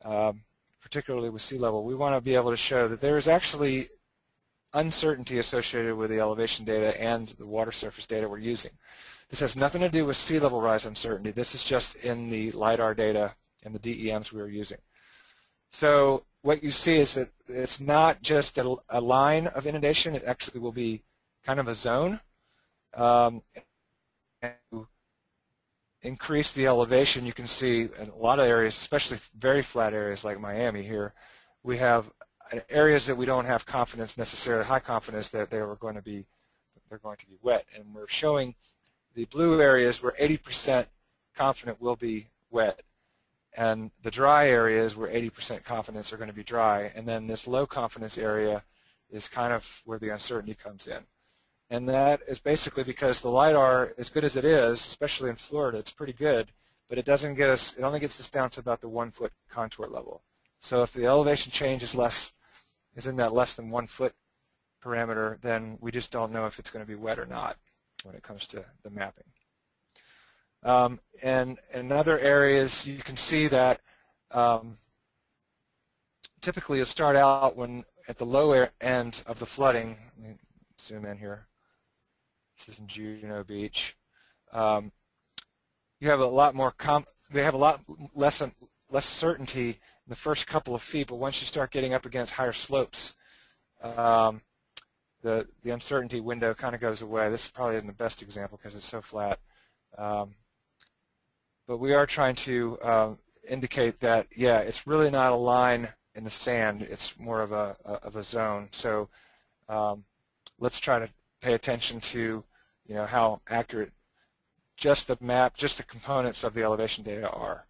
particularly with sea level, we want to be able to show that there is actually uncertainty associated with the elevation data and the water surface data we're using. This has nothing to do with sea level rise uncertainty. This is just in the LiDAR data and the DEMs we are using. So what you see is that it's not just a line of inundation. It actually will be kind of a zone. And to increase the elevation, you can see in a lot of areas, especially very flat areas like Miami here, we have areas that we don't have confidence necessarily, high confidence that they're going to be wet. And we're showing the blue areas where 80% confident will be wet, and the dry areas where 80% confidence are going to be dry. And then this low confidence area is kind of where the uncertainty comes in. And that is basically because the LiDAR, as good as it is, especially in Florida, it's pretty good, but it doesn't get us, it only gets us down to about the 1 foot contour level. So if the elevation change is in that less than 1 foot parameter, then we just don't know if it's going to be wet or not when it comes to the mapping. And in other areas, you can see that typically you'll start out when at the lower end of the flooding. Let me zoom in here. This is in Juno Beach. You have a lot more. They have a lot less certainty in the first couple of feet, but once you start getting up against higher slopes, the uncertainty window kind of goes away. This probably isn't the best example because it's so flat. But we are trying to indicate that, yeah, it's really not a line in the sand. It's more of a zone. So let's try to pay attention to, how accurate just the map, just the components of the elevation data are.